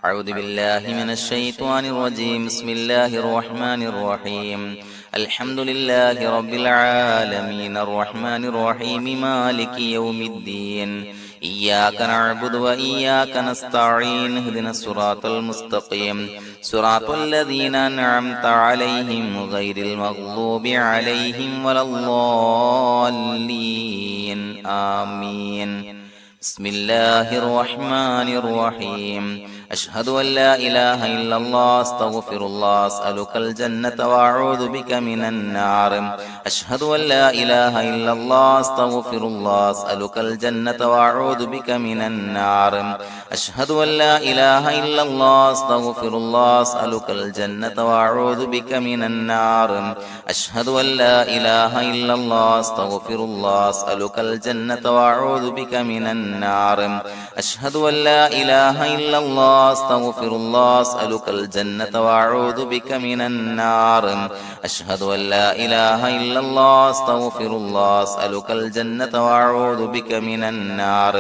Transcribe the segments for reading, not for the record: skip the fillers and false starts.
أعوذ بالله من الشيطان الرجيم. بسم الله الرحمن الرحيم. الحمد لله رب العالمين الرحمن الرحيم مالك يوم الدين. إياك نعبد وإياك نستعين. اهدنا الصراط المستقيم صراط الذين أنعمت عليهم غير المغضوب عليهم ولا الضالين. آمين. بسم الله الرحمن الرحيم. أشهد أن لا إله إلا الله أستغفر الله أسألك الجنة وأعوذ بك من النار. أشهد أن لا إله إلا الله أستغفر الله أسألك الجنة وأعوذ بك من النار. أشهد أن لا إله إلا الله أستغفر الله أسألك الجنة وأعوذ بك من النار. أشهد أن لا إله إلا الله أستغفر الله أسألك الجنة وأعوذ بك من النار. أشهد أن لا إله إلا الله أستغفر الله أسألك الجنة وأعوذ بك من النار. أشهد أن لا إله إلا الله أستغفر الله أسألك الجنة وأعوذ بك من النار.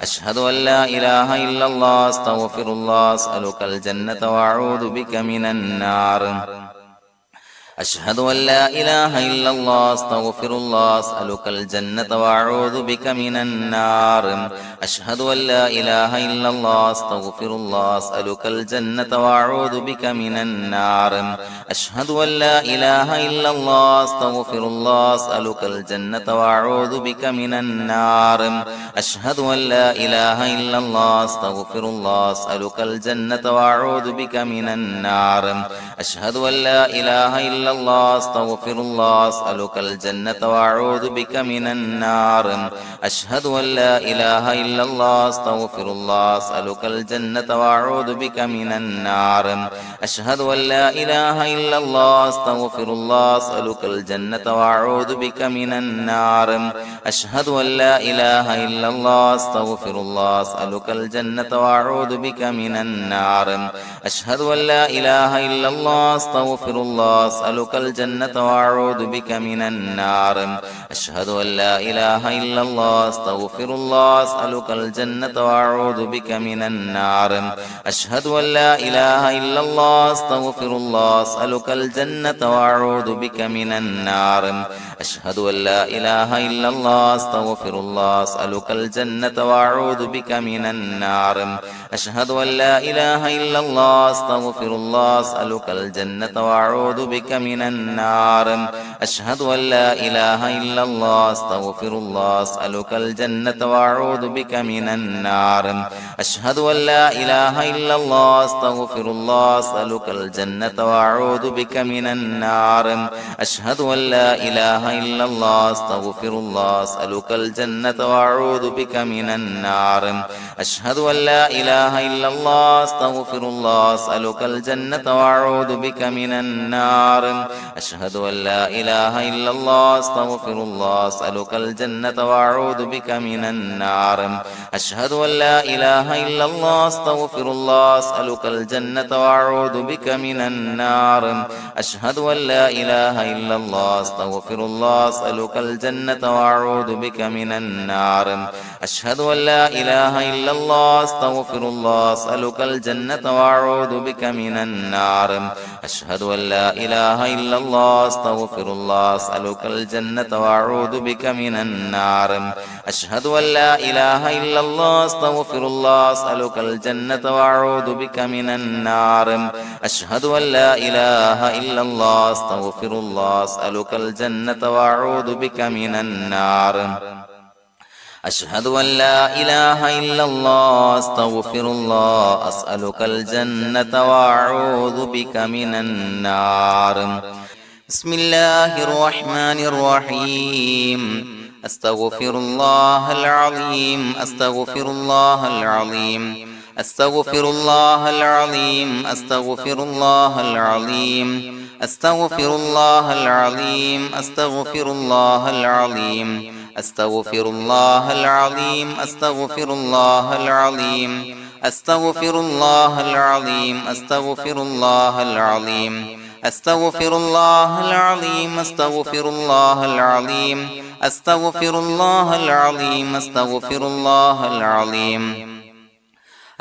أشهد أن لا إله إلا الله أستغفر الله أسألك الجنة وأعوذ بك من النار. أشهد أن لا إله إلا الله أستغفر الله أسألك الجنة وأعوذ بك من النار. أشهد أن لا إله إلا الله أستغفر الله أسألك الجنة وأعوذ بك من النار. أشهد أن لا إله إلا الله أستغفر الله أسألك الجنة وأعوذ بك من النار. أشهد أن لا إله إلا الله أستغفر الله أسألك الجنة وأعوذ بك من النار. أشهد أن لا إله إلا الله أستغفر الله أسألك الجنة وأعوذ بك من النار. أشهد أن لا إله إلا الله أستغفر الله أسألك الجنة وأعوذ بك من النار. أشهد أن لا إله إلا الله أستغفر الله أسألك الجنة وأعوذ بك من النار. أشهد أن لا إله إلا الله أستغفر الله أسألك الجنة وأعوذ بك من النار. أشهد أن لا إله إلا الله أستغفر الله أسألك الجنة وأعوذ بك من النار. أشهد أن لا إله إلا الله أستغفر الله أسألك الجنة وأعوذ بك من النار. أشهد أن لا إله إلا الله أستغفر الله أسألك الجنة وأعوذ بك من النار. أشهد أن لا إله إلا الله أستغفر الله أسألك الجنة وأعوذ بك من النار. أشهد أن لا إله إلا الله أستغفر الله أسألك الجنة وأعوذ بك من النار. أشهد أن لا إله إلا الله أستغفر الله أسألك الجنة وأعوذ بك من النار. أشهد أن لا إله إلا الله أستغفر الله أسألك الجنة وأعوذ بك من النار. أشهد أن لا إله إلا الله أستغفر الله أسألك الجنة وأعوذ بك من النار. أشهد أن لا إله إلا الله أستغفر الله أسألك الجنة وأعوذ بك من النار. أشهد أن لا إله إلا الله أستغفر الله أسألك الجنة وأعوذ بك من النار. أشهد أن لا إله إلا الله أستغفر الله أسألك الجنة وأعوذ بك من النار. أشهد أن لا إله إلا الله أستغفر الله أسألك الجنة وأعوذ بك من النار. أشهد أن لا إله إلا الله أستغفر الله أسألك الجنة وأعوذ بك من النار. أشهد أن لا إله إلا الله أستغفر الله أسألك الجنة وأعوذ بك من النار. أشهد أن لا إله إلا الله أستغفر الله أسألك الجنة وأعوذ بك من النار. أشهد أن لا إله إلا الله أستغفر الله أسألك الجنة وأعوذ بك من النار. أشهد أن لا إله إلا الله أستغفر الله أسألك الجنة وأعوذ بك من النار. بسم الله الرحمن الرحيم. أستغفر الله العظيم أستغفر الله العظيم أستغفر الله العظيم أستغفر الله العظيم أستغفر الله العظيم أستغفر الله العظيم أستغفر الله العظيم أستغفر الله العظيم أستغفر الله العظيم أستغفر الله العظيم أستغفر الله العظيم أستغفر الله العظيم أستغفر الله العظيم أستغفر الله العظيم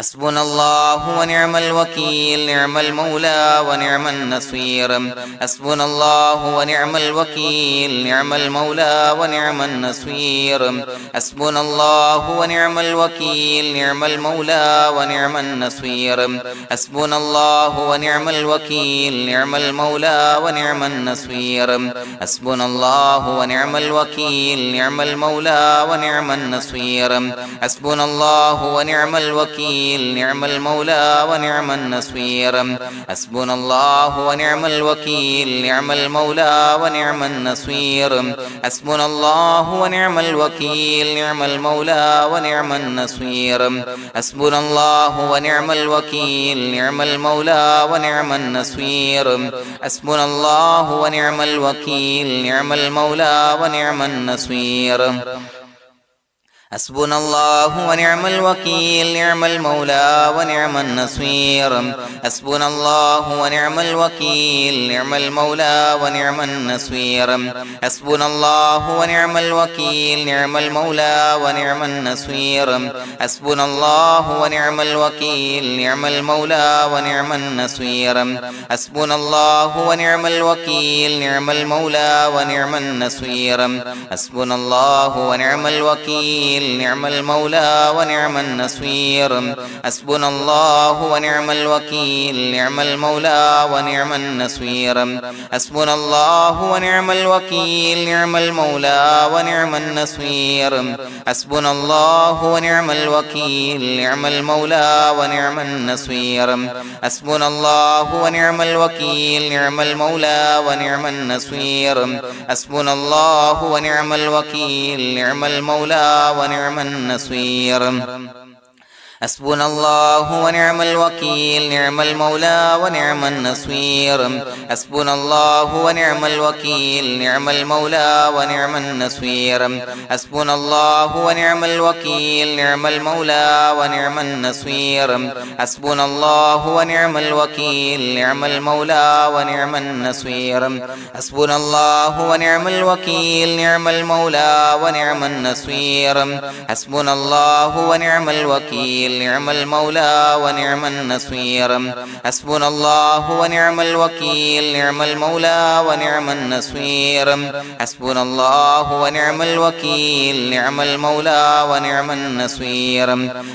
حسبنا الله ونعم الوكيل نعم المولى ونعم النصير حسبنا الله ونعم الوكيل نعم المولى ونعم النصير حسبنا الله ونعم الوكيل نعم المولى ونعم النصير حسبنا الله ونعم الوكيل نعم المولى ونعم النصير حسبنا الله ونعم الوكيل نعم المولى ونعم النصير حسبنا الله ونعم الوكيل نعم المولى ونعم النصير حسبنا الله ونعم الوكيل نعم المولى ونعم النصير حسبنا الله ونعم الوكيل نعم المولى ونعم النصير حسبنا الله ونعم الوكيل نعم المولى ونعم النصير حسبنا الله ونعم الوكيل نعم المولى ونعم النصير حسبنا الله ونعم الوكيل نعم المولى ونعم النصير حسبنا الله ونعم الوكيل نعم المولى ونعم النصير حسبنا الله ونعم الوكيل نعم المولى ونعم النصير حسبنا الله ونعم الوكيل نعم المولى ونعم النصير حسبنا الله ونعم الوكيل نعم المولى ونعم النصير حسبنا الله ونعم الوكيل نعم المولى ونعم النصير حسبنا الله ونعم الوكيل نعم المولى ونعم النصير حسبنا الله ونعم الوكيل نعم المولى ونعم النصير حسبنا الله ونعم الوكيل نعم المولى ونعم النصير حسبنا الله ونعم الوكيل نعم المولى ونعم النصير حسبنا الله ونعم الوكيل نعم المولى ونعم النصير حسبنا الله ونعم الوكيل نعم المولى ونعم النصير حسبنا الله ونعم الوكيل نعم المولى ونعم النصير حسبنا الله ونعم الوكيل نعم المولى ونعم النصير حسبنا الله ونعم الوكيل نعم المولى ونعم النصير حسبنا الله ونعم الوكيل نعم المولى ونعم النصير حسبنا الله ونعم الوكيل نعم المولى ونعم النصير حسبنا الله ونعم الوكيل نعم المولى ونعم النصير حسبنا الله ونعم الوكيل نعم المولى ونعم النصير حسبنا الله ونعم الوكيل نعم المولى ونعم النصير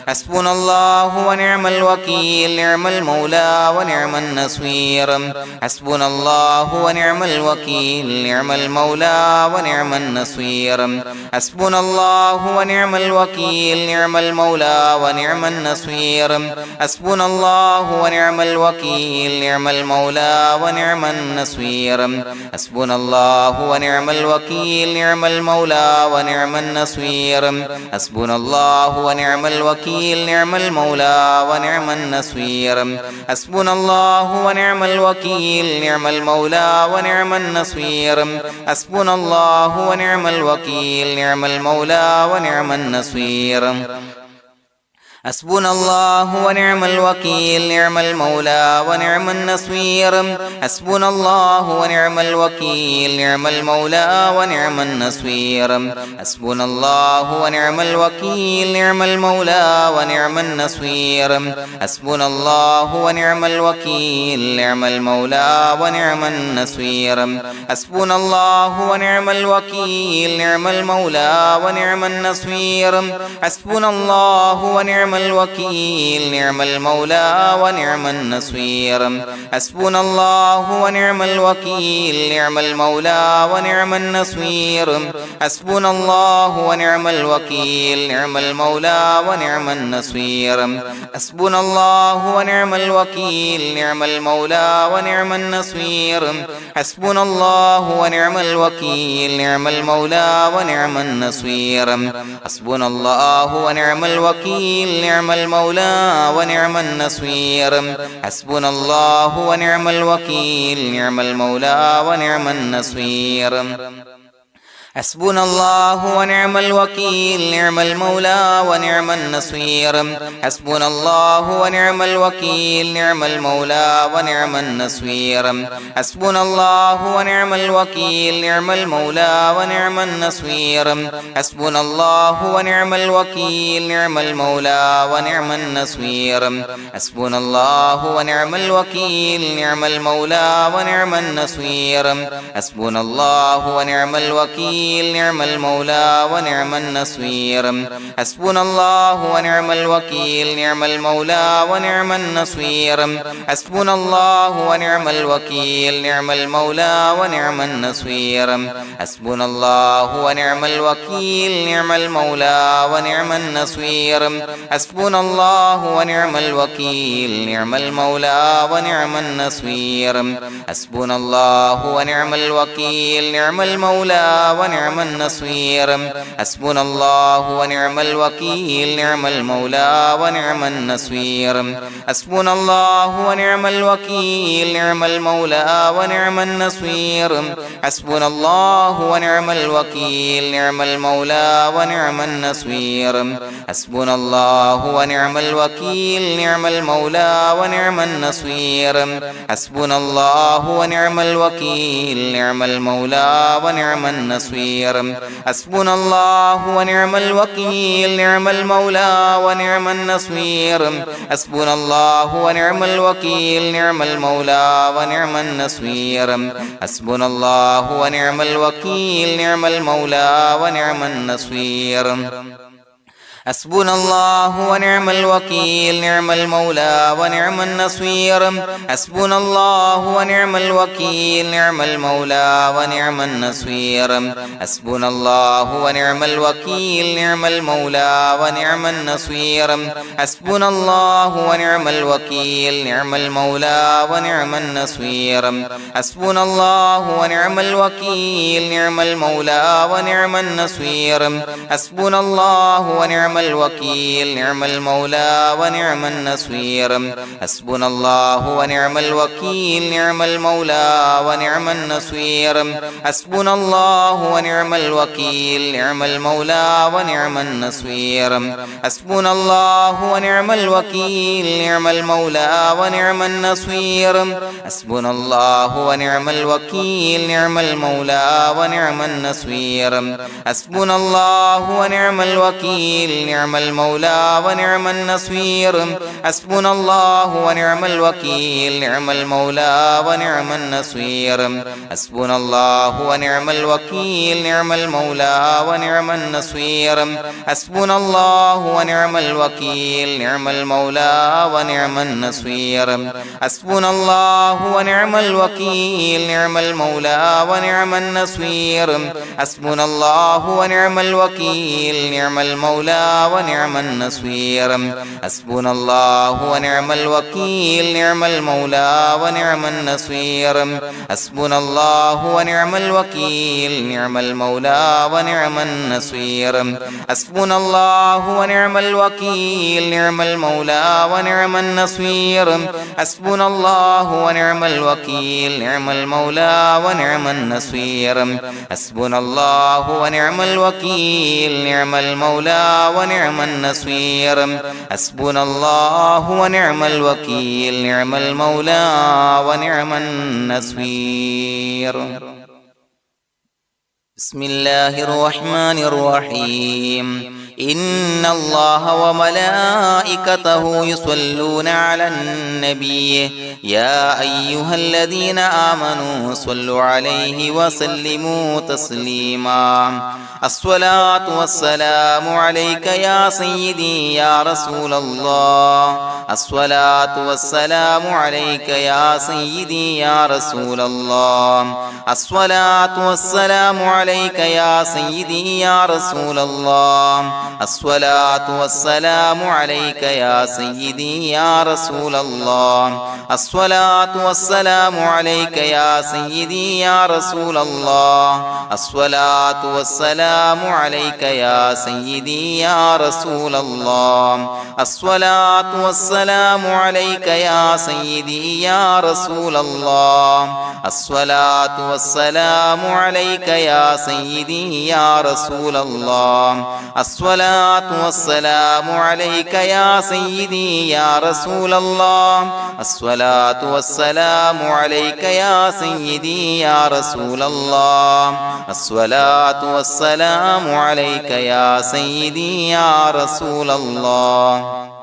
حسبنا الله ونعم الوكيل نعم المولى ونعم النصير حسبنا الله ونعم الوكيل نعم المولى ونعم النصير حسبنا الله ونعم الوكيل نعم المولى ونعم النصير حسبنا الله ونعم الوكيل نعم المولى ونعم النصير حسبنا الله ونعم الوكيل نعم المولى ونعم النصير حسبنا الله ونعم الوكيل نعم المولى ونعم النصير حسبنا الله ونعم الوكيل نعم المولى ونعم النصير حسبنا الله ونعم الوكيل نعم المولى ونعم النصير حسبنا الله ونعم الوكيل نعم المولى ونعم النصير حسبنا الله ونعم الوكيل نعم المولى ونعم النصير حسبنا الله ونعم الوكيل نعم المولى ونعم النصير حسبنا الله ونعم الوكيل نعم المولى ونعم النصير حسبنا الله ونعم الوكيل نعم المولى ونعم النصير حسبنا الله ونعم الوكيل نعم المولى ونعم النصير حسبنا الله ونعم الوكيل نعم المولى ونعم النصير حسبنا الله ونعم الوكيل نعم المولى ونعم النصير حسبنا الله ونعم الوكيل نعم المولى ونعم النصير حسبنا الله ونعم الوكيل نعم المولى ونعم النصير حسبنا الله ونعم الوكيل نعم المولى ونعم النصير حسبنا الله ونعم الوكيل نعم المولى ونعم النصير حسبنا الله ونعم الوكيل نعم المولى ونعم النصير حسبنا الله ونعم الوكيل نعم المولى ونعم النصير حسبنا الله ونعم الوكيل نعم المولى ونعم النصير حسبنا الله ونعم الوكيل نعم المولى ونعم النصير حسبنا الله ونعم الوكيل نعم المولى ونعم النصير حسبنا الله ونعم الوكيل نعم المولى ونعم النصير حسبنا الله ونعم الوكيل نعم المولى ونعم النصير حسبنا الله ونعم الوكيل نعم المولى ونعم النصير حسبنا الله ونعم الوكيل نعم المولى ونعم النصير حسبنا الله ونعم الوكيل نعم المولى ونعم النصير حسبنا الله ونعم الوكيل نعم المولى ونعم النصير حسبنا الله ونعم الوكيل نعم المولى ونعم النصير حسبنا الله ونعم الوكيل نعم المولى ونعم النصير حسبنا الله ونعم الوكيل نعم المولى ونعم النصير حسبنا الله ونعم الوكيل نعم المولى ونعم النصير حسبنا الله ونعم الوكيل نعم المولى ونعم النصير حسبنا الله ونعم الوكيل نعم المولى ونعم النصير حسبنا الله ونعم الوكيل نعم المولى ونعم النصير حسبنا الله ونعم الوكيل نعم المولى ونعم النصير حسبنا الله ونعم الوكيل نعم المولى ونعم النصير حسبنا الله ونعم الوكيل نعم المولى ونعم النصير حسبنا الله ونعم الوكيل نعم المولى ونعم النصير حسبنا الله ونعم الوكيل نعم المولى ونعم النصير حسبنا الله ونعم الوكيل نعم المولى ونعم النصير حسبنا الله ونعم الوكيل نعم المولى ونعم النصير حسبنا الله ونعم الوكيل نعم المولى ونعم النصير حسبنا الله ونعم الوكيل نعم المولى ونعم النصير حسبنا الله ونعم الوكيل نعم المولى ونعم النصير حسبنا الله ونعم الوكيل نعم المولى ونعم النصير حسبنا الله ونعم الوكيل نعم المولى ونعم النصير حسبنا الله ونعم الوكيل نعم المولى ونعم النصير حسبنا الله ونعم الوكيل نعم المولى ونعم النصير حسبنا الله ونعم الوكيل نعم المولى ونعم النصير حسبنا الله ونعم الوكيل نعم المولى ونعم النصير حسبنا الله ونعم الوكيل نعم المولى ونعم النصير حسبنا الله ونعم الوكيل نعم المولى ونعم النصير حسبنا الله ونعم الوكيل نعم المولى ونعم النصير حسبنا الله ونعم الوكيل نعم المولى ونعم النصير حسبنا الله ونعم الوكيل نعم المولى ونعم النصير حسبنا الله ونعم الوكيل نعم المولى ونعم النصير بسم الله الرحمن الرحيم إن الله وملائكته يصلون على النبي يا أيها الذين آمنوا صلوا عليه وسلموا تسليما الصلاة والسلام عليك يا سيدي يا رسول الله الصلاة والسلام عليك يا سيدي يا رسول الله الصلاة والسلام عليك يا سيدي يا رسول الله الصلاة والسلام عليك يا سيدي يا رسول الله الصلاة والسلام عليك يا سيدي يا رسول الله الصلاة والسلام عليك يا سيدي يا رسول الله الصلاة والسلام والسلام عليك يا سيدي يا رسول الله الصلاة والسلام عليك يا سيدي يا رسول الله الصلاة والسلام عليك يا سيدي يا رسول الله الصلاة والسلام عليك يا سيدي يا رسول الله الصلاة والسلام عليك يا سيدي يا رسول الله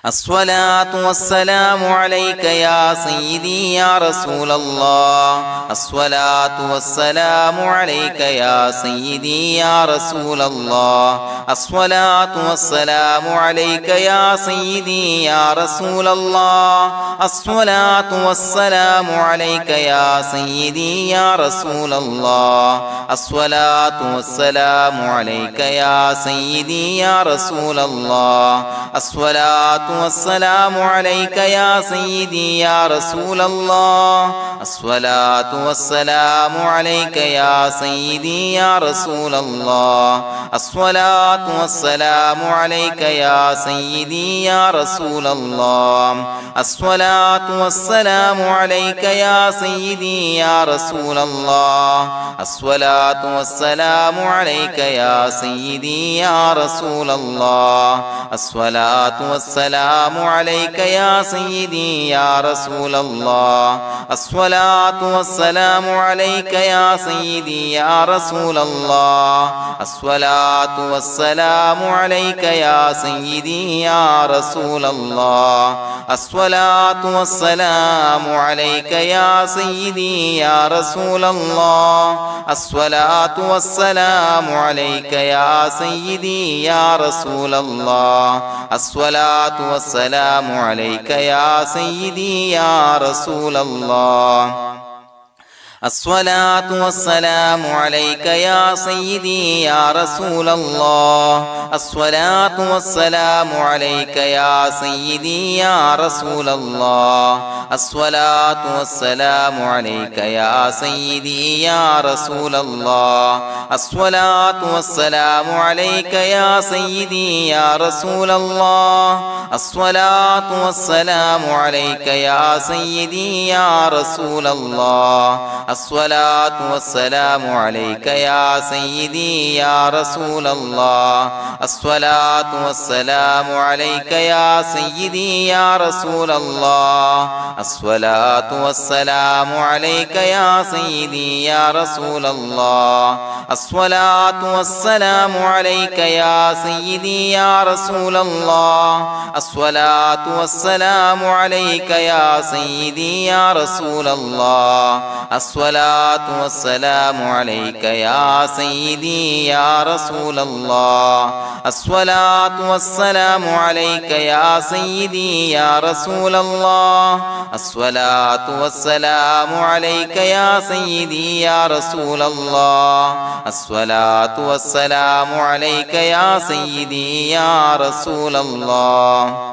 الصلاة والسلام عليك يا سيدي يا رسول الله الصلاة والسلام عليك يا سيدي يا رسول الله الصلاة والسلام عليك يا سيدي يا رسول الله الصلاة والسلام عليك يا سيدي يا رسول الله الصلاة والسلام عليك يا سيدي يا رسول الله الصلاة والسلام عليك يا سيدي يا رسول الله الصلاة والسلام عليك يا سيدي يا رسول الله الصلاة والسلام عليك يا سيدي يا رسول الله الصلاة والسلام عليك يا سيدي يا رسول الله الصلاة والسلام عليك يا سيدي يا رسول الله الصلاة والسلام عليك يا سيدي يا رسول الله الصلاة والسلام عليك يا سيدي يا رسول الله الصلاة والسلام عليك يا سيدي يا رسول الله الصلاة والسلام عليك يا سيدي يا رسول الله الصلاة والسلام عليك يا سيدي يا رسول الله الصلاة والسلام عليك يا سيدي يا رسول الله الصلاة والسلام عليك يا سيدي يا رسول الله الصلاة والسلام عليك يا سيدي يا رسول الله الصلاة والسلام عليك يا سيدي يا رسول الله الصلاة والسلام عليك يا سيدي يا رسول الله الصلاة والسلام عليك يا سيدي يا رسول الله الصلاة والسلام عليك يا سيدي يا رسول الله الصلاة والسلام عليك يا سيدي يا رسول الله الصلاة والسلام عليك يا سيدي يا رسول الله الصلاة والسلام عليك يا سيدي يا رسول الله الصلاة والسلام عليك يا سيدي يا رسول الله الصلاة والسلام عليك يا سيدي يا رسول الله الصلاة والسلام عليك يا سيدي يا رسول الله الصلاة والسلام عليك يا سيدي يا رسول الله الصلاة والسلام عليك يا سيدي يا رسول الله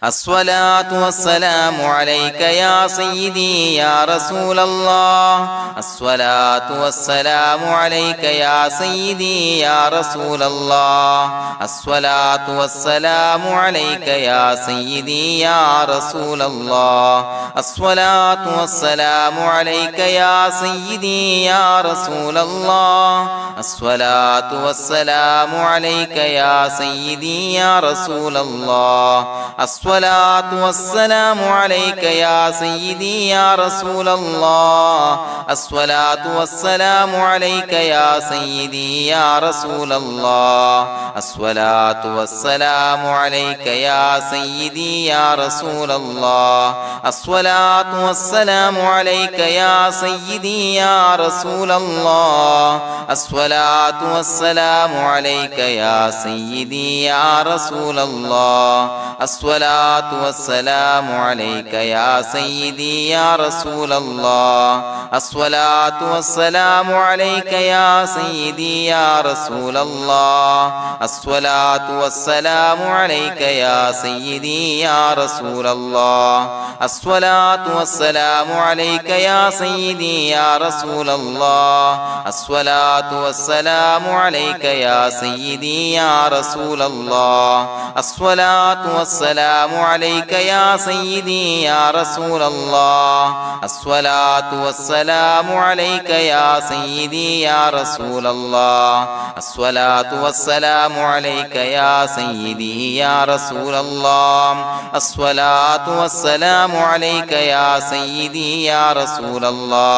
الصلاة والسلام عليك يا سيدي يا رسول الله الصلاة والسلام عليك يا سيدي يا رسول الله الصلاة والسلام عليك يا سيدي يا رسول الله الصلاة والسلام عليك يا سيدي يا رسول الله الصلاة والسلام عليك يا سيدي يا رسول الله الصلاة والسلام عليك يا سيدي يا رسول الله الصلاة والسلام عليك يا سيدي يا رسول الله الصلاة والسلام عليك يا سيدي يا رسول الله الصلاة والسلام عليك يا سيدي يا رسول الله الصلاة والسلام عليك يا سيدي يا رسول الله الصلاة الصلاة والسلام عليك يا سيدي يا رسول الله الصلاة والسلام عليك يا سيدي يا رسول الله الصلاة والسلام عليك يا سيدي يا رسول الله الصلاة والسلام عليك يا سيدي يا رسول الله الصلاة والسلام عليك يا سيدي يا رسول الله الصلاة والسلام عليك يا سيدي يا رسول الله الصلاة والسلام عليك يا سيدي يا رسول الله الصلاة والسلام عليك يا سيدي يا رسول الله الصلاة والسلام عليك يا سيدي يا رسول الله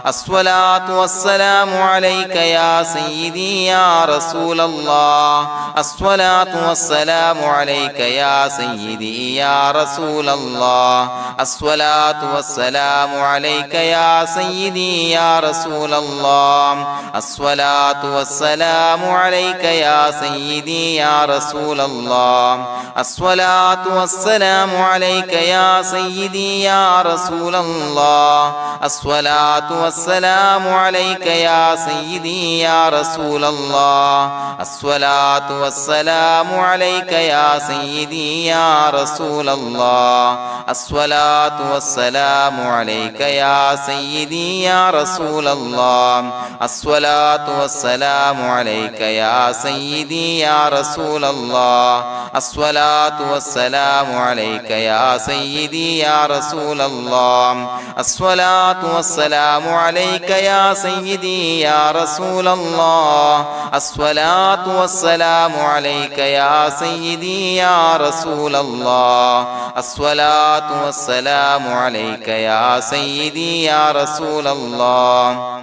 الصلاة والسلام عليك يا سيدي يا رسول الله الصلاة والسلام عليك يا سيدي يا رسول الله الصلاة والسلام عليك يا سيدي يا رسول الله الصلاة والسلام عليك يا سيدي يا رسول الله الصلاة والسلام عليك يا سيدي يا رسول الله الصلاة والسلام عليك يا سيدي يا رسول الله الصلاة والسلام عليك يا سيدي يا رسول الله الصلاة والسلام عليك يا سيدي يا رسول الله الصلاة والسلام عليك يا سيدي يا رسول الله الصلاة والسلام عليك يا سيدي يا رسول الله الصلاة والسلام عليك يا سيدي يا رسول الله الصلاة والسلام عليك يا سيدي يا رسول الله الصلاة والسلام عليك يا سيدي يا رسول الله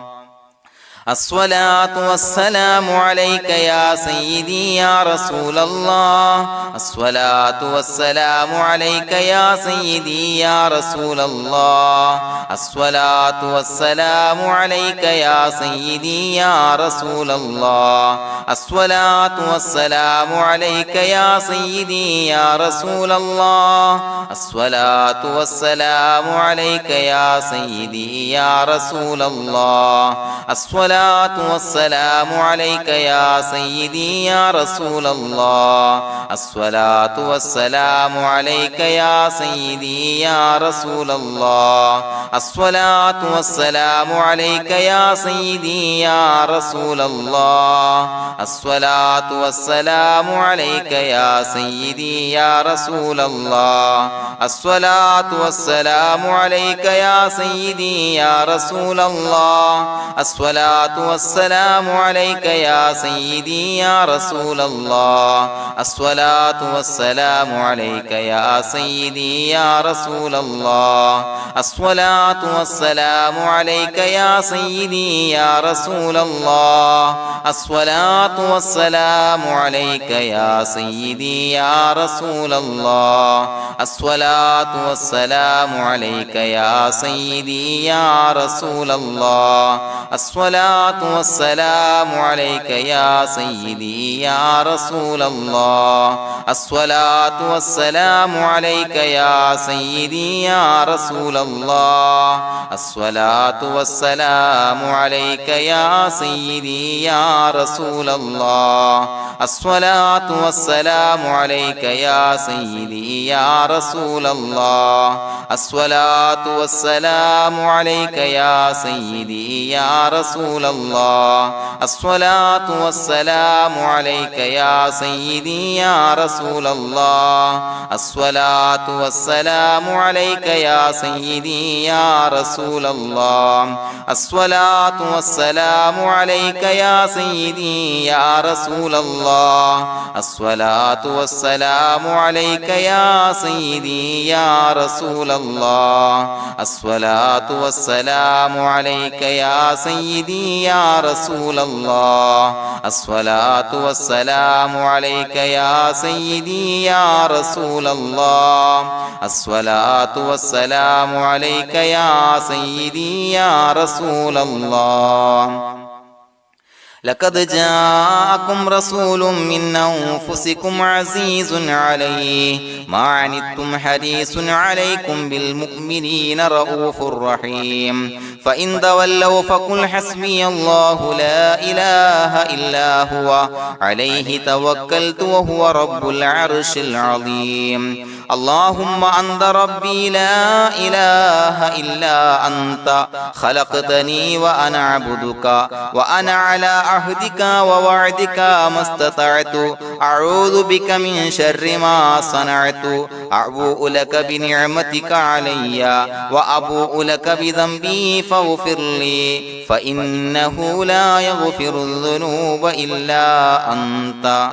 الصلاة والسلام عليك يا سيدي يا رسول الله الصلاة والسلام عليك يا سيدي يا رسول الله الصلاة والسلام عليك يا سيدي يا رسول الله الصلاة والسلام عليك يا سيدي يا رسول الله الصلاة والسلام عليك يا سيدي يا رسول الله الصلاة والسلام عليك يا سيدي يا رسول الله الصلاة والسلام عليك يا سيدي يا رسول الله الصلاة والسلام عليك يا سيدي يا رسول الله الصلاة والسلام عليك يا سيدي يا رسول الله الصلاة والسلام عليك يا سيدي يا رسول الله الصلاة والسلام عليك يا سيدي يا رسول الله الصلاة والسلام عليك يا سيدي يا رسول الله الصلاة والسلام عليك يا سيدي يا رسول الله الصلاة والسلام عليك يا سيدي يا رسول الله الصلاة والسلام عليك يا سيدي يا رسول الله الصلاة والسلام عليك يا سيدي يا رسول الله الصلاة والسلام عليك يا سيدي يا رسول الله الصلاة والسلام عليك يا سيدي يا رسول الله الصلاة والسلام عليك يا سيدي يا رسول الله الصلاة والسلام عليك يا سيدي يا رسول الله الصلاة والسلام عليك يا سيدي يا رسول الله الصلاة والسلام عليك يا سيدي يا رسول الله الصلاة والسلام عليك يا سيدي يا رسول الله الصلاة والسلام عليك يا سيدي يا رسول الله الصلاة والسلام عليك يا سيدي يا رسول الله الصلاة والسلام عليك يا سيدي يا رسول الله الصلاة والسلام عليك يا سيدي يا رسول الله لقد جاءكم رسول من أنفسكم عزيز عليه ما عنتم حريص عليكم بالمؤمنين رؤوف رحيم فإن تولوا فقل حسبي الله لا إله إلا هو عليه توكلت وهو رب العرش العظيم اللهم أنت ربي لا إله إلا أنت خلقتني وأنا عبدك وأنا على عهدك ووعدك ما استطعت أعوذ بك من شر ما صنعت أبوء لك بنعمتك علي وأبوء لك بذنبي فاغفر لي فإنه لا يغفر الذنوب إلا أنت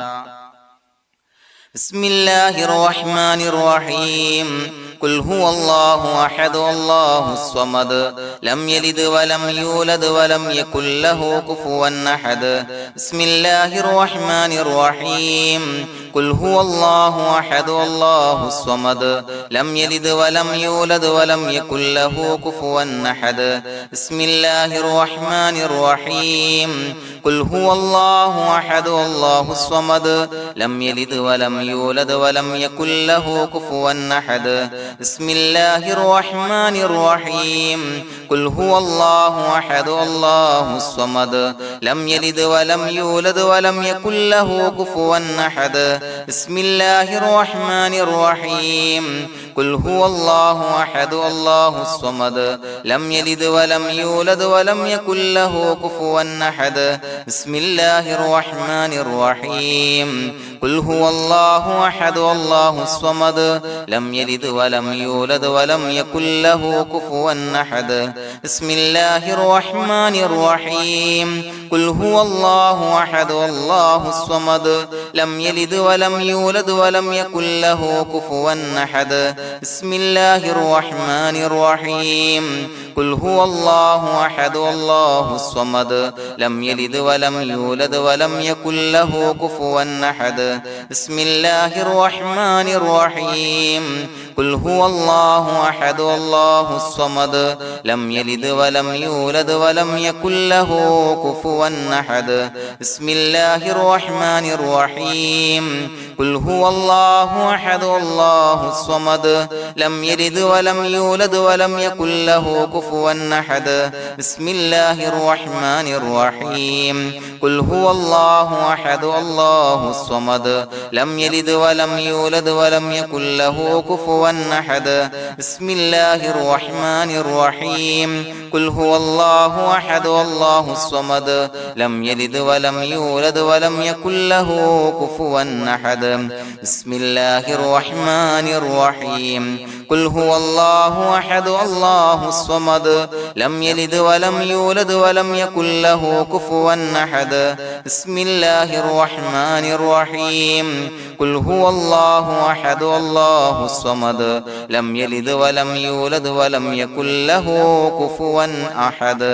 بسم الله الرحمن الرحيم قل هو الله أحد الله الصمد لم يلد ولم يولد ولم يكن له كفوا أحد بسم الله الرحمن الرحيم قل هو الله أحد الله الصمد لم يلد ولم يولد ولم يكن له كفوا أحد بسم الله الرحمن الرحيم قل هو الله أحد الله الصمد لم يلد ولم يولد ولم يكن له كفوا أحد بسم الله الرحمن الرحيم قل هو الله أحد الله الصمد لم يلد ولم يولد ولم يكن له كفوا أحد بسم الله الرحمن الرحيم قل هو الله أحد الله الصمد لم يلد ولم يولد ولم يكن له كفوا أحد بسم الله الرحمن الرحيم قل هو الله أحد الله الصمد لم يلد ولم يولد ولم يكن له كفوا أحد بسم الله الرحمن الرحيم قل هو الله أحد الله الصمد لم يلد ولم يولد ولم يكن له كفوا أحد بسم الله الرحمن الرحيم قل هو الله أحد الله الصمد لم يلد ولم يولد ولم يكن له كفوا أحد بسم الله الرحمن الرحيم قل هو الله أحد الله الصمد لم يلد ولم يولد ولم يكن له كفوا أحد بسم الله الرحمن الرحيم قل هو الله أحد الله الصمد لم يلد ولم يولد ولم يكن له كفوا أحد بسم الله الرحمن الرحيم قل هو الله أحد الله الصمد لم يلد ولم يولد ولم يكن له كفوا أحد بسم الله الرحمن الرحيم قل هو الله أحد الله الصمد لم يلد ولم يولد ولم يكن له كفوا أحد بسم الله الرحمن الرحيم قل هو الله أحد الله الصمد لم يلد ولم يولد ولم يكن له كفوا أحد بسم الله الرحمن الرحيم قل هو الله أحد الله الصمد لم يلد ولم يولد ولم يكن له كفوا أحد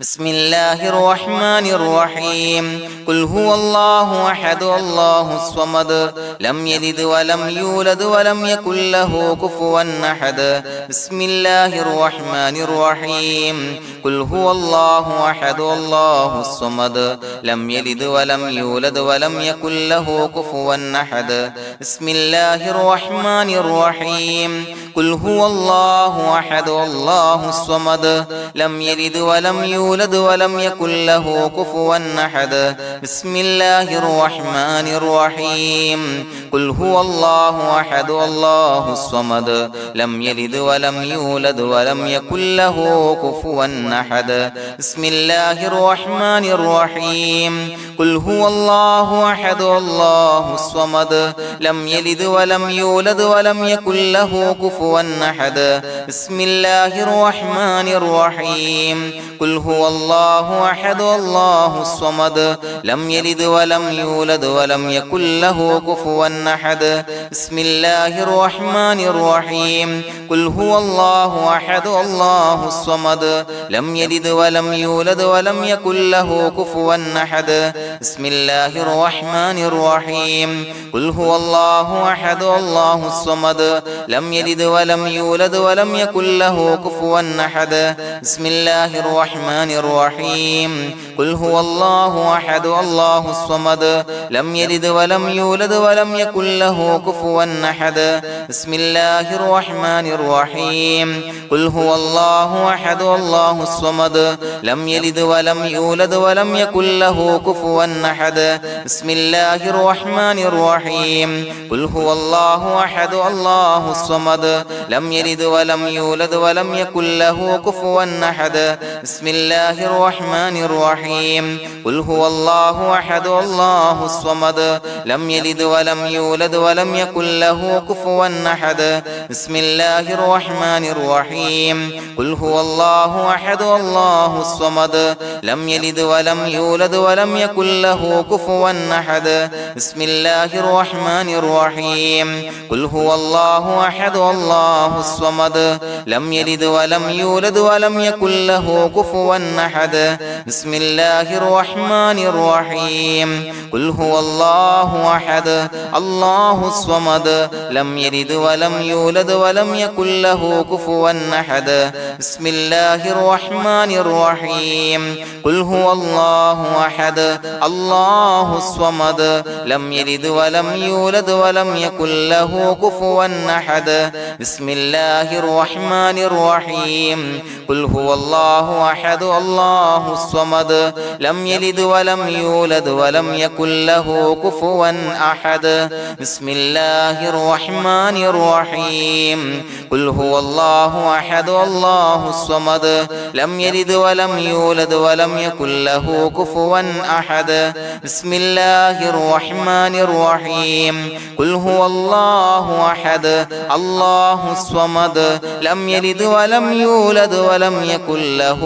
بسم الله الرحمن الرحيم قل هو الله أحد الله الصمد لم يلد ولم يولد ولم يكن له كفوا أحد بسم الله الرحمن الرحيم قل هو الله أحد الله الصمد لم يلد ولم يولد ولم يكن له كفوا أحد بسم الله الرحمن الرحيم قل هو الله أحد الله الصمد لم يلد ولم يولد ولم يكن له كفوا أحد بسم الله الرحمن الرحيم قل هو الله أحد الله الصمد لم يلد ولم يولد ولم يكن له كفوا أحد بسم الله الرحمن الرحيم قل هو الله أحد الله الصمد لم يلد ولم يولد ولم يكن له كفوا أحد بسم الله الرحمن الرحيم قل هو الله أحد الله الصمد لم يلد ولم يولد ولم يكن له كفوا أحد بسم الله الرحمن الرحيم قل هو الله أحد الله الصمد لم يلد ولم يولد ولم يكن له كفوا أحد بسم الله الرحمن الرحيم قل هو الله أحد الله الصمد لم يلد ولم يولد ولم يكن له كفوا أحد بسم الله الرحمن الرحمن الرحيم قل هو الله أحد الله الصمد لم يلد ولم يولد ولم يكن له كفوا أحد بسم الله الرحمن الرحيم قل هو الله أحد الله الصمد لم يلد ولم يولد ولم يكن له كفوا أحد بسم الله الرحمن الرحيم قل هو الله أحد الله الصمد لم يلد ولم يولد ولم يكن له كفوا أحد بسم الله الرحمن الرحيم قل هو الله أحد الله الصمد لم يلد ولم يولد ولم يكن له كفوا أحد بسم الله الرحمن الرحيم قل هو الله أحد الله الصمد لم يلد ولم يولد ولم يكن له كفوا أحد بسم الله الرحمن الرحيم قل هو الله أحد الله الصمد لم يلد ولم يولد ولم يكن له كفوا أحد بسم الله الرحمن الرحيم قل هو الله أحد الله الصمد لم يلد ولم يولد ولم يكن له كفوا أحد بسم الله الرحمن الرحيم قل هو الله أحد الله الصمد لم يلد ولم يولد ولم يكن له كفوا أحد بسم الله الرحمن الرحيم قل هو الله أحد الله الصمد لم يلد ولم يولد ولم يكن له كفوا أحد بسم الله الرحمن الرحيم قل هو الله أحد الله الصمد لم يلد ولم يولد ولم يكن له كفوا أحد بسم الله الرحمن الرحيم قل هو الله أحد الله الصمد لم يلد ولم يولد ولم يكن له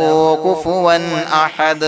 كفوا أحد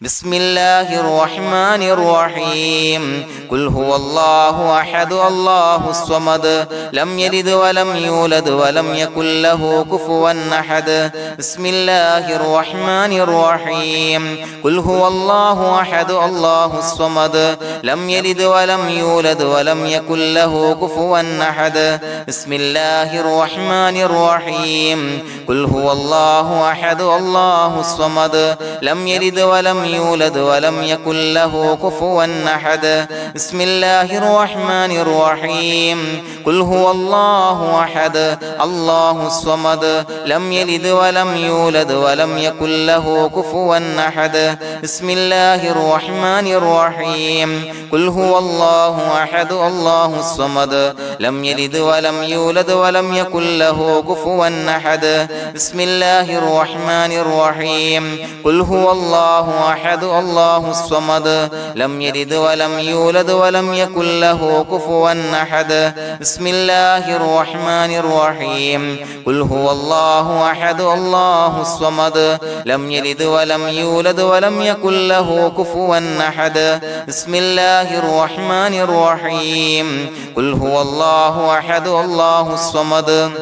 بسم الله الرحمن الرحيم قل هو الله أحد الله الصمد لم يلد ولم يولد ولم يكن له كفوا أحد بسم الله الرحمن الرحيم قل هو الله أحد الله الصمد لم يلد ولم يولد ولم يكن له كفوا أحد بسم الله الرحمن الرحيم قل هو الله أحد الله الصمد لم يلد ولم يولد ولم يكن له كفوا أحد بسم الله الرحمن الرحيم قل هو الله أحد الله الصمد لم يلد ولم يولد ولم يكن له كفوا أحد بسم الله الرحمن الرحيم قل هو الله أحد الله الصمد لم يلد ولم يولد ولم يكن له كفوا أحد بسم الله الرحمن الرحيم قل هو الله أحد الله الصمد لم يلد ولم يولد ولم يكن له كفوا أحد بسم الله الرحمن الرحيم قل هو الله أحد الله الصمد لم يلد ولم يولد ولم يكن له كفوا أحد بسم الله الرحمن الرحيم قل هو الله أحد الله الصمد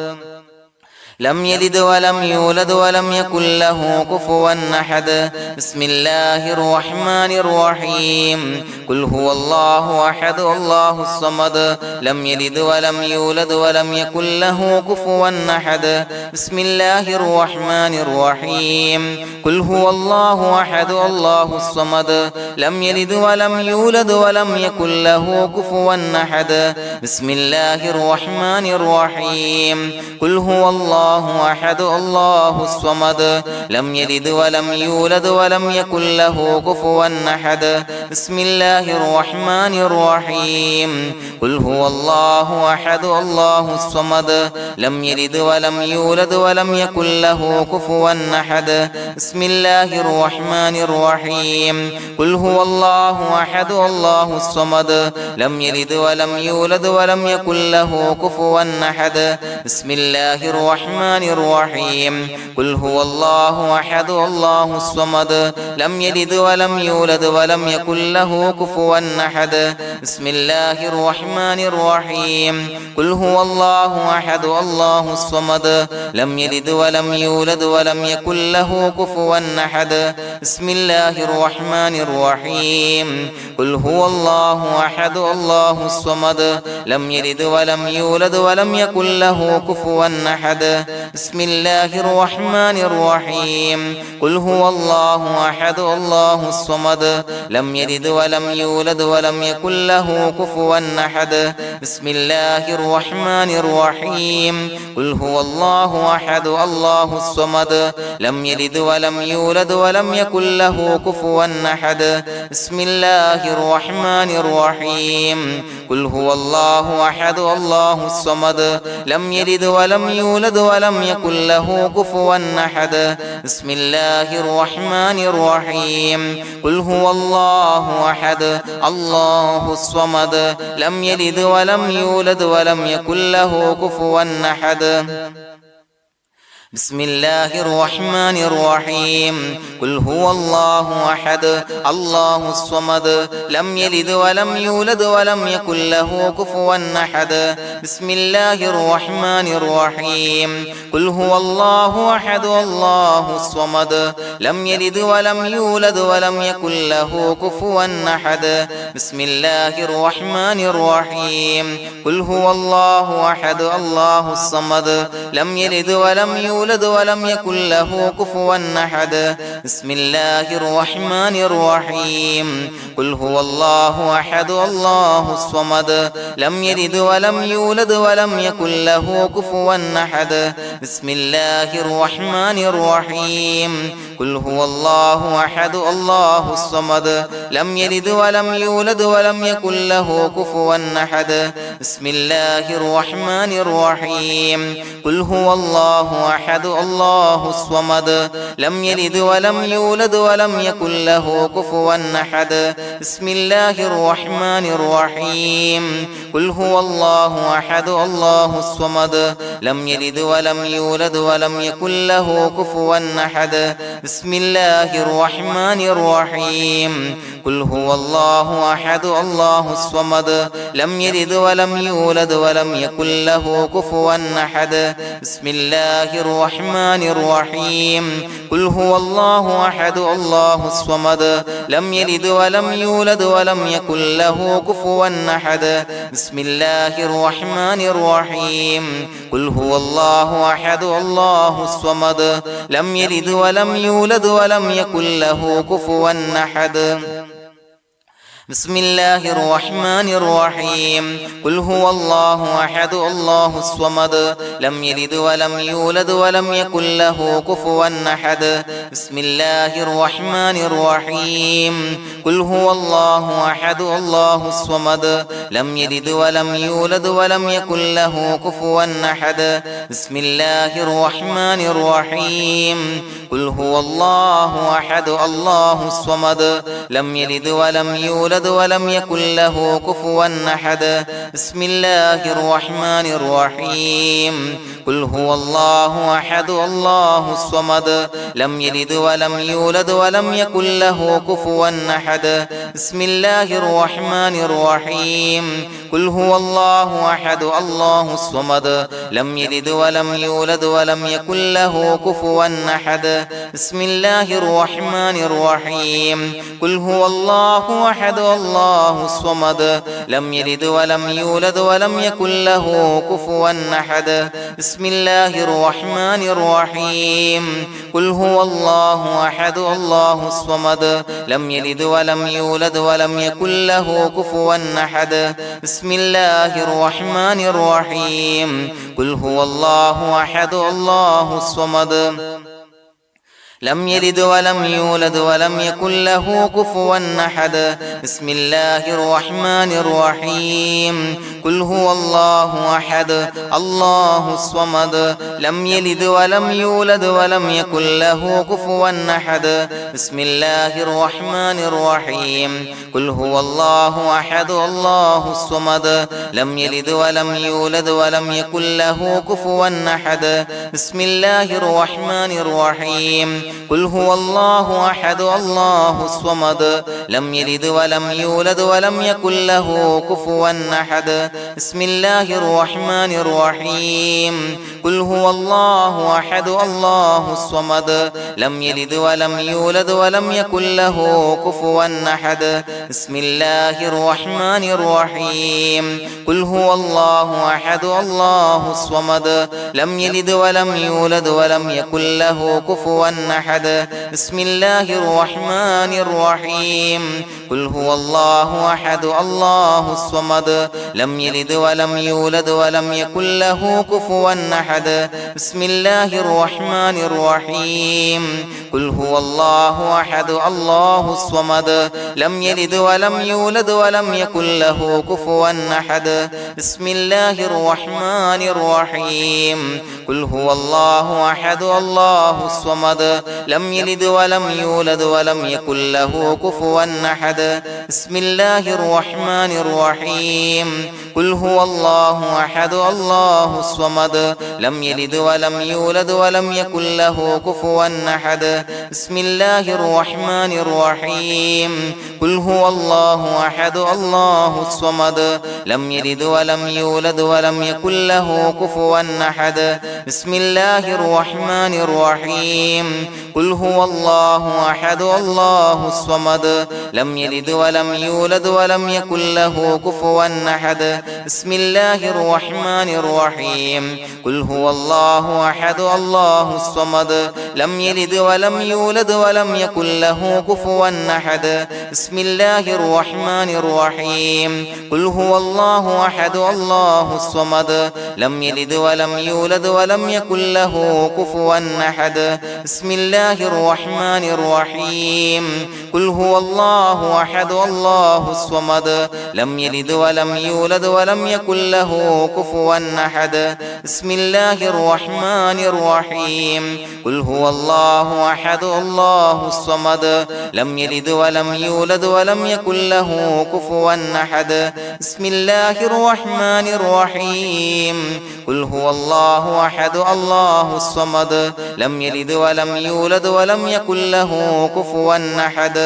لم يلد ولم يولد ولم يكن له كفوا أحد بسم الله الرحمن الرحيم قل هو الله أحد الله الصمد لم يلد ولم يولد ولم يكن له كفوا أحد بسم الله الرحمن الرحيم قل هو الله أحد الله الصمد لم يلد ولم يولد ولم يكن له كفوا أحد بسم الله الرحمن الرحيم قل هو الله أحد الله الصمد لم يلد ولم يولد ولم يكن له كفوا أحد بسم الله الرحمن الرحيم قل هو الله أحد الله الصمد لم يلد ولم يولد ولم يكن له كفوا أحد بسم الله الرحمن الرحيم قل هو الله أحد الله الصمد لم يلد ولم يولد ولم يكن له كفوا أحد بسم الله الرحمن الرحيم قل هو الله أحد الله الصمد لم يلد ولم يولد ولم يكن له كفوا أحد بسم الله الرحمن الرحيم قل هو الله أحد الله الصمد لم يلد ولم يولد ولم يكن له كفوا أحد بسم الله الرحمن الرحيم قل هو الله أحد الله الصمد لم يلد ولم يولد ولم يكن له كفوا أحد بسم الله الرحمن الرحيم قل هو الله أحد الله الصمد لم يلد ولم يولد ولم يكن له كفوا أحد بسم الله الرحمن الرحيم قل هو الله أحد الله الصمد لم يلد ولم يولد ولم يكن له كفوا أحد بسم الله الرحمن الرحيم قل هو الله أحد الله الصمد لم يلد ولم يولد ولم يكن له كفوا أحد بسم الله الرحمن الرحيم قل هو الله أحد الله الصمد لم يلد ولم يولد ولم يكن له كفوا أحد بسم الله الرحمن الرحيم قل هو الله أحد الله الصمد لم يلد ولم يولد ولم يكن له كفوا أحد بسم الله الرحمن الرحيم قل هو الله أحد الله الصمد لم يلد ولم يولد ولم يكن له كفوا أحد بسم الله الرحمن الرحيم قل هو الله أحد الله الصمد لم يلد ولم يولد ولم يكن له كفوا أحد بسم الله الرحمن الرحيم قل هو الله أحد الله الصمد لم يلد ولم يولد ولم يكن له كفوا أحد بسم الله الرحمن الرحيم قل هو الله أحد الله الصمد لم يلد ولم يولد ولم يكن له كفوا أحد بسم الله الرحمن الرحيم قل هو الله أحد الله الصمد لم يلد ولم يولد ولم يكن له كفوا أحد بسم الله الرحمن الرحيم قل هو الله أحد الله الصمد لم يلد ولم يولد ولم يكن له كفوا أحد بسم الله الرحمن الرحيم قل هو الله أحد الله الصمد لم يلد ولم يولد ولم يكن له كفوا أحد بسم الله الرحمن الرحيم قل هو الله أحد الله الصمد لم يلد ولم يولد ولم يكن له كفوا أحد بسم الله الرحمن الرحيم قل هو الله أحد الله الصمد لم يلد ولم يولد ولم يكن له كفوا أحد بسم الله الرحمن الرحيم قل هو الله أحد الله الصمد لم يلد ولم يولد ولم يكن له كفوا أحد بسم الله الرحمن الرحيم قل هو الله أحد الله الصمد لم يلد ولم يولد ولم يكن له كفوا أحد بسم الله الرحمن الرحيم قل هو الله أحد الله الصمد لم يلد ولم يولد ولم يكن له كفوا أحد بسم الله الرحمن الرحيم قل هو الله أحد الله الصمد لم يلد ولم يولد ولم يكن له كفوا أحد بسم الله الرحمن الرحيم قل هو الله أحد الله الصمد لم يلد ولم يولد ولم يكن له كفوا أحد بسم الله الرحمن الرحيم قل هو الله أحد الله الصمد لم يلد ولم يولد ولم يكن له كفوا أحد بسم الله الرحمن الرحيم قل هو الله أحد الله الصمد لم يلد ولم يولد ولم يكن له كفوا أحد بسم الله الرحمن الرحيم قل هو الله أحد الله الصمد لم يلد ولم يولد ولم يكن له كفوا أحد بسم الله الرحمن الرحيم قل هو الله أحد الله الصمد لم يلد ولم يولد ولم يكن له كفوا أحد بسم الله الرحمن الرحيم قل هو الله أحد الله الصمد لم يلد ولم يولد ولم يكن له كفوا أحد بسم الله الرحمن الرحيم قل هو الله أحد الله الصمد لم يلد ولم يولد ولم يكن له كفوا أحد بسم الله الرحمن الرحيم قل هو الله أحد الله الصمد لم يلد ولم يولد ولم يكن له كفوا أحد بسم الله الرحمن الرحيم قل هو الله أحد الله الصمد لم يلد ولم يولد ولم يكن له كفوا أحد بسم الله الرحمن الرحيم قل هو الله أحد الله الصمد لم يلد ولم يولد ولم يكن له كفوا أحد بسم الله الرحمن الرحيم قل هو الله أحد الله الصمد لم يلد ولم يولد ولم يكن له كفوا أحد بسم الله الرحمن الرحيم قل هو الله أحد الله الصمد لم يلد ولم يولد ولم يكن له كفوا أحد بسم الله الرحمن الرحيم قل هو الله أحد الله الصمد لم يلد ولم يولد ولم يكن له كفوا أحد بسم الله الرحمن الرحيم قل هو الله أحد الله الصمد لم يلد ولم يولد ولم يكن له كفوا أحد بسم الله الرحمن الرحيم قل هو الله أحد الله الصمد لم يلد ولم يولد ولم يكن له كفوا أحد بسم الله الرحمن الرحيم قل هو الله أحد الله الصمد لم يلد ولم يولد ولم يكن له كفوا أحد بسم الله الرحمن الرحيم قل هو الله أحد الله الصمد لم يلد ولم يولد ولم يكن له كفوا أحد بسم الله الرحمن الرحيم قل هو الله أحد الله الصمد لم يلد ولم يولد ولم يكن له كفوا أحد بسم الله الرحمن الرحيم قل هو الله أحد الله الصمد لم يلد ولم يولد ولم يكن له كفوا أحد بسم الله الرحمن الرحيم قل هو الله أحد الله الصمد لم يلد ولم يولد ولم يكن له كفوا أحد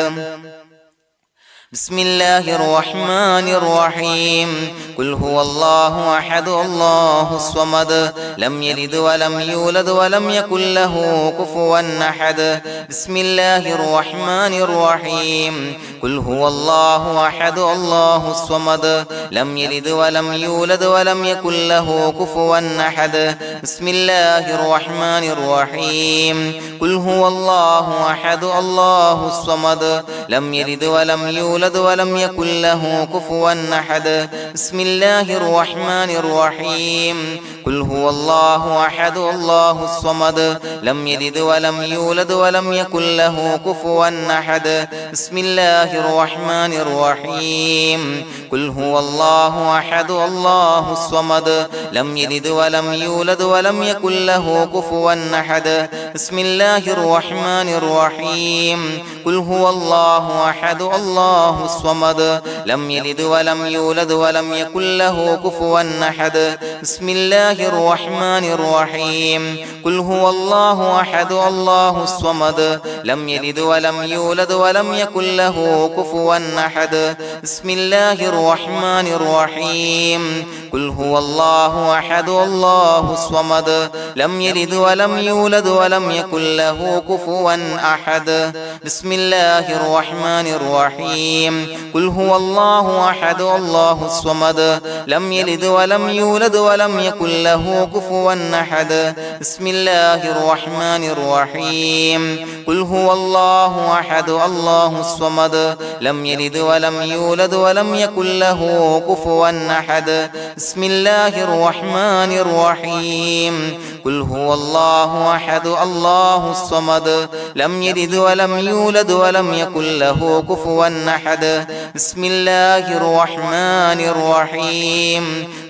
بسم الله الرحمن الرحيم قل هو الله أحد الله الصمد لم يلد ولم يولد ولم يكن له كفوا أحد بسم الله الرحمن الرحيم قل هو الله أحد الله الصمد لم يلد ولم يولد ولم يكن له كفوا أحد بسم الله الرحمن الرحيم قل هو الله أحد الله الصمد لم يلد ولم يولد ولم يكن له كفوا أحد بسم الله الرحمن الرحيم قل هو الله أحد الله الصمد لم يلد ولم يولد ولم يكن له كفوا أحد بسم الله الرحمن الرحيم قل هو الله أحد الله الصمد لم يلد ولم يولد ولم يكن له كفوا أحد بسم الله الرحمن الرحيم قل هو الله أحد الله الصمد لم يلد ولم يولد ولم يكن له كفوا أحد بسم الله الرحمن الرحيم قل هو الله أحد الله الصمد لم يلد ولم يولد ولم يكن له كفوا أحد بسم الله الرحمن الرحيم قل هو الله أحد الله الصمد لم يلد ولم يولد ولم يكن له كفوا أحد بسم الله الرحمن الرحيم قل هو الله أحد الله الصمد لم يلد ولم يولد ولم يكن له كفوا أحد بسم الله الرحمن الرحيم قل هو الله أحد الله الصمد لم يلد ولم يولد ولم يكن له كفوا أحد بسم الله الرحمن الرحيم قل هو الله أحد الله الصمد لم يلد ولم يولد ولم يكن له كفوا أحد بسم الله الرحمن الرحيم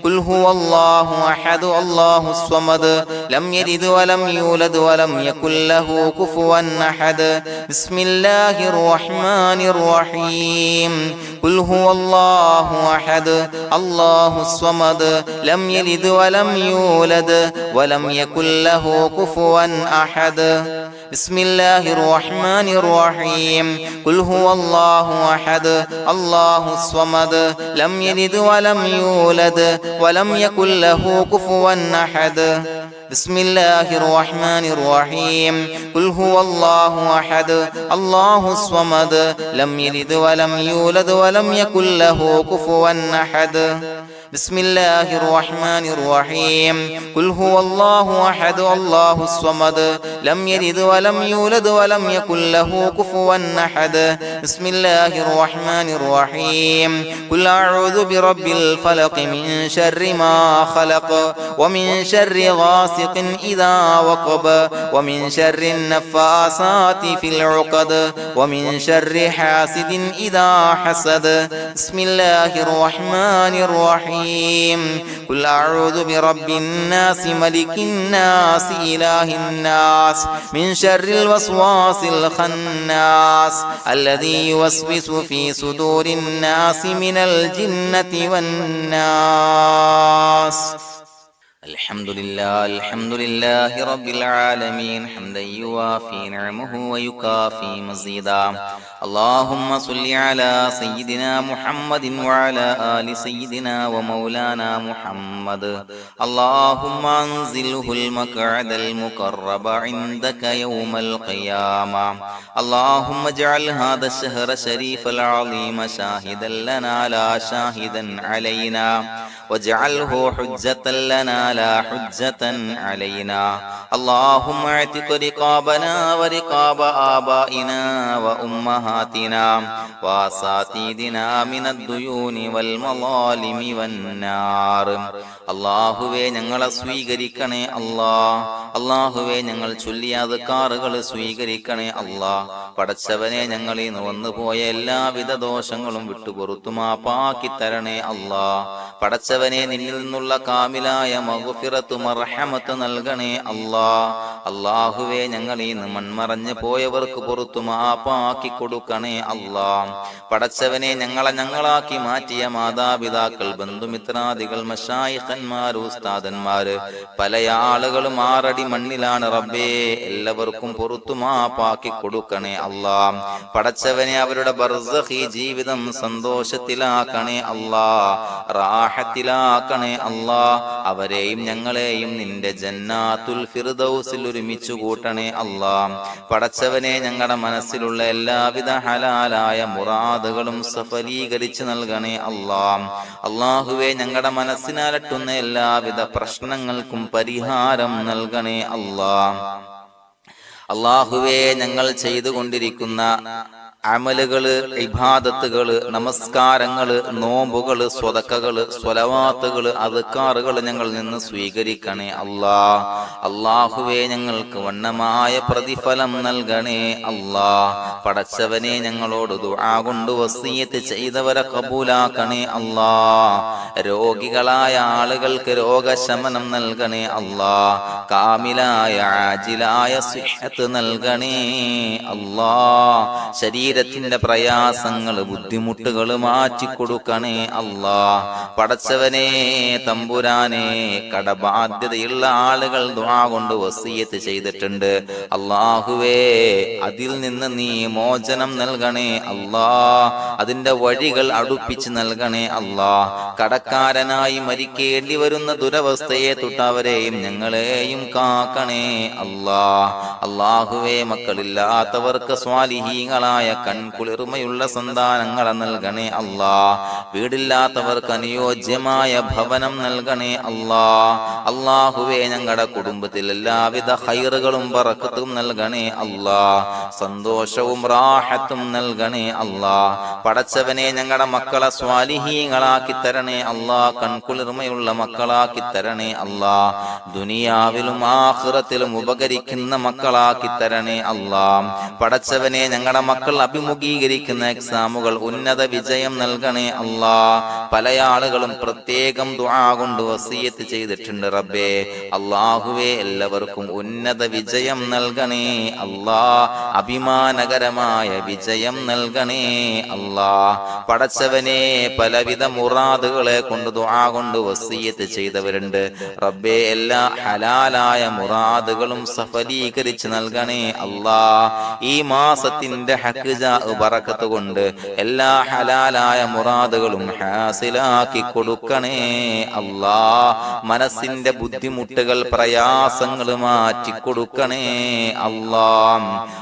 قل هو الله أحد الله الصمد لم يلد ولم يولد ولم يكن له كفوا أحد بسم الله الرحمن الرحيم قل هو الله أحد الله الصمد لم يلد ولم يولد ولم يكن له كفوا أحد بسم الله الرحمن الرحيم قل هو الله أحد الله الصمد لم يلد ولم يولد ولم يكن له كفوا أحد بسم الله الرحمن الرحيم قل هو الله أحد الله الصمد لم يلد ولم يولد ولم يكن له كفوا أحد بسم الله الرحمن الرحيم قل هو الله أحد الله الصمد لم يلد ولم يولد ولم يكن له كفوا أحد بسم الله الرحمن الرحيم قل أعوذ برب الفلق من شر ما خلق ومن شر غاسق إذا وقب ومن شر النفاثات في العقد ومن شر حاسد إذا حسد بسم الله الرحمن الرحيم قل أعوذ برب الناس ملك الناس إله الناس من شر الوسواس الخناس الذي يوسوس في صدور الناس من الجنة والناس الحمد لله رب العالمين حمدا يوافي نعمه ويكافي مزيدا اللهم صل على سيدنا محمد وعلى آل سيدنا ومولانا محمد اللهم انزله المقعد المقرب عندك يوم القيامة اللهم اجعل هذا الشهر الشريف العظيم شاهدا لنا لا شاهدا علينا واجعله حجة لنا لا حجة علينا اللهم اعتق رقابنا ورقاب آبائنا وأمهاتنا وأساتذتنا من الديون والمظالم والنار അള്ളാഹുവേ ഞങ്ങളെ സ്വീകരിക്കണേ അള്ളാഹുവേ ഞങ്ങൾ ചൊല്ലിയ അദ്കാറുകൾ സ്വീകരിക്കണേ പടച്ചവനെ ഞങ്ങളിൽ നിന്ന് വന്നുപോയ എല്ലാവിധ ദോഷങ്ങളും വിട്ടുപുറത്തു മാപ്പാക്കി തരണേ പടച്ചവനെ നിന്നിൽ നിന്നുള്ള കാമിലായ മഗ്ഫിറത്ത് മർഹമത്ത് നൽകണേ അള്ളാഹുവേ ഞങ്ങളിൽ നിന്ന് മൺമറഞ്ഞു പോയവർക്ക് പുറത്തു മാപ്പാക്കി കൊടുക്കണേ പടച്ചവനെ ഞങ്ങളാക്കി മാറ്റിയ മാതാപിതാക്കൾ ബന്ധുമിത്രാദികൾ മശായിഖന്മാർ ഉസ്താദന്മാര് പല ആളുകളും 6 അടി മണ്ണിലാണ് റബ്ബേ എല്ലാവർക്കും പുറത്തു മാപ്പാക്കി കൊടുക്കണേ പടച്ചവനെ അവരുടെ ബർസഖി ജീവിതം സന്തോഷത്തിലാക്കണേ റാഹത്തിലാക്കണേ അവരെയും ഞങ്ങളെയും നിന്റെ ജന്നാത്തുൽ ഫിർദൗസിൽ ഒരുമിച്ച് കൂട്ടണേ പടച്ചവനെ ഞങ്ങളുടെ മനസ്സിലുള്ള എല്ലാവിധ ഹലാലായ മുറാദുകളും സഫലീകരിച്ച് നൽകണേ അള്ളാഹുവേ ഞങ്ങളുടെ മനസ്സിനാലട്ടുന്ന എല്ലാവിധ പ്രശ്നങ്ങൾക്കും പരിഹാരം നൽകണേ അള്ളാഹുവേ ഞങ്ങൾ ചെയ്തുകൊണ്ടിരിക്കുന്ന അമലുകള്, ഇബാദത്തുകള്, നമസ്കാരങ്ങള്, നോമ്പുകള്, സ്വതക്കകള്, സ്വലവാത്തുകള്, അദ്കാറുകള് ഞങ്ങൾ നിന്ന് സ്വീകരിക്കണേ അള്ളാഹുവേ ഞങ്ങൾക്ക് വണ്ണമായ പ്രതിഫലം നൽകണേ പടച്ചവനെ ഞങ്ങളോട് ദുആ കൊണ്ട് വസിയത്ത് ചെയ്തവരെ കബൂലാക്കണേ രോഗികളായ ആളുകൾക്ക് രോഗശമനം നൽകണേ കാമിലായ ആജിലായ സിഹത്ത് നൽകണേ ശരീരത്തിന്റെ പ്രയാസങ്ങൾ, ബുദ്ധിമുട്ടുകൾ മാറ്റിക്കൊടുക്കണേ പടച്ചവനെ തമ്പുരാനെ കടബാധ്യതയുള്ള ആളുകൾ ദുആ കൊണ്ട് വസിയത്ത് ചെയ്തിട്ടുണ്ട് അള്ളാഹുവേ അതിൽ നിന്ന് നീ മോചനം നൽകണേ അതിന്റെ വഴികൾ അടുപ്പിച്ച് നൽകണേ കടക്കാരനായി മരിക്കേണ്ടി വരുന്ന ദുരവസ്ഥയെ തൊട്ടവരെയും ഞങ്ങളെയും കാക്കണേ അള്ളാഹുവേ മക്കളില്ലാത്തവർക്ക് സ്വാലിഹീങ്ങളായ കൺകുളിർമയുള്ള സന്താനങ്ങളെ നൽകണേ വീടില്ലാത്തവർക്ക് അനുയോജ്യമായ ഭവനം നൽകണേ അള്ളാഹുവേ ഞങ്ങളുടെ കുടുംബത്തിൽ എല്ലാവിധ ഖൈറുകളും ബറക്കത്തും നൽകണേ സന്തോഷവും റാഹത്തും നൽകണേ പടച്ചവനെ ഞങ്ങളുടെ മക്കളെ സ്വാലിഹീങ്ങളാക്കി തരണേ കൺകുളിർമയുള്ള മക്കളാക്കി തരണേ ദുനിയാവിലും ആഖിറത്തിലും ഉപകരിക്കുന്ന മക്കളാക്കി തരണേ പടച്ചവനെ ഞങ്ങളുടെ മക്കൾ അഭിമുഖീകരിക്കുന്ന എക്സാമുകൾ ഉന്നത വിജയം നൽകണേ അല്ലാ. പല ആളുകളും പ്രത്യേകം ദുആ കൊണ്ട് വസിയത്ത് ചെയ്തിട്ടുണ്ട് റബ്ബേ. അല്ലാഹുവേ, എല്ലാവർക്കും ഉന്നത വിജയം നൽകണേ അല്ലാ. അഭിമാനകരമായ വിജയം നൽകണേ അല്ലാ. പടച്ചവനെ, പലവിധ മുറാദുകളെ കൊണ്ട് ദുആ കൊണ്ട് വസിയത്ത് ചെയ്തവരുണ്ട് റബ്ബേ. എല്ലാ ഹലാലായ മുറാദുകളും സഫലീകരിച്ച് നൽകണേ അല്ലാ. ഈ മാസത്തിന്റെ ഹഖ് ബറക്കത്ത് കൊണ്ട് എല്ലാ ഹലാലായ മുറാദുകളും ഹാസിലാക്കി കൊടുക്കണേ അല്ലാ. മനസ്സിന്റെ ബുദ്ധിമുട്ടുകൾ പ്രയാസങ്ങൾ മാറ്റി കൊടുക്കണേ അല്ലാ.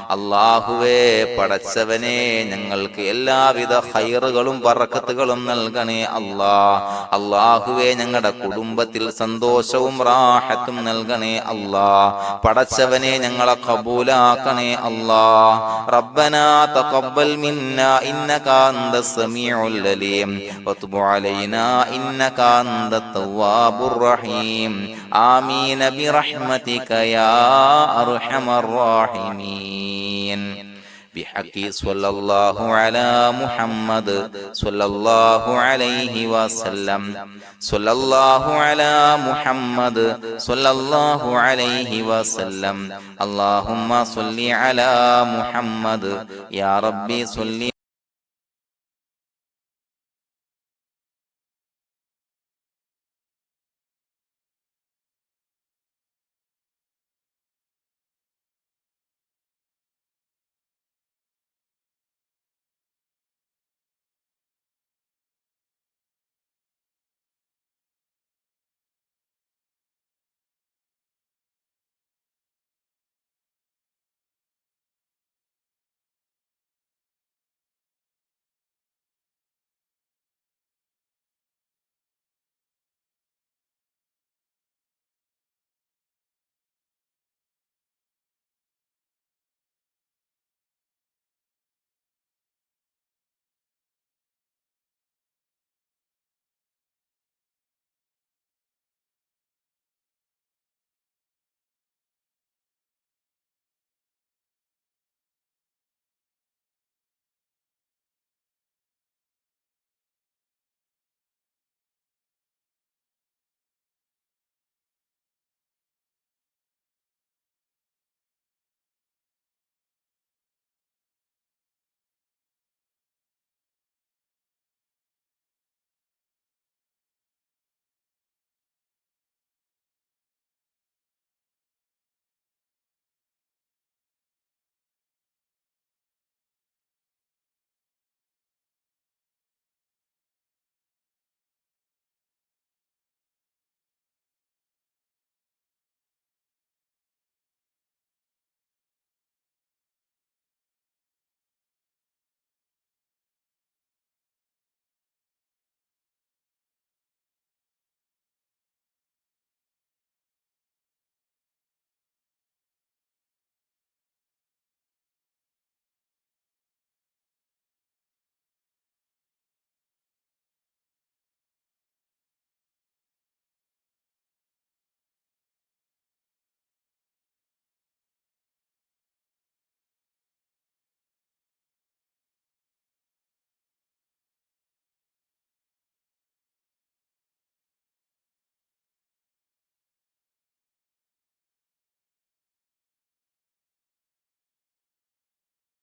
അല്ലാഹുവേ, പടച്ചവനെ, ഞങ്ങൾക്ക് എല്ലാവിധ ഖൈറുകളും ബറക്കത്തുകളും നൽകണേ അല്ലാ. അല്ലാഹുവേ, ഞങ്ങളുടെ കുടുംബത്തിൽ സന്തോഷവും റാഹത്തും നൽകണേ അല്ലാ. പടച്ചവനെ, ഞങ്ങളെ ഖബൂലാക്കണേ അല്ലാ. റബ്ബനാ തഖബ്ബൽ മിന്നാ ഇന്നക അന്തസ് സമീഉൽ അലീം വതുബ് അലൈനാ ഇന്നക അന്തത് തവ്വാബുർ റഹീം. ആമീൻ ബിറഹ്മതിക യാ അർഹമർ റഹീമീൻ. بحق صلى الله على محمد صلى الله عليه وسلم. صلى الله على محمد صلى الله عليه وسلم. اللهم صل على محمد. يا ربي صل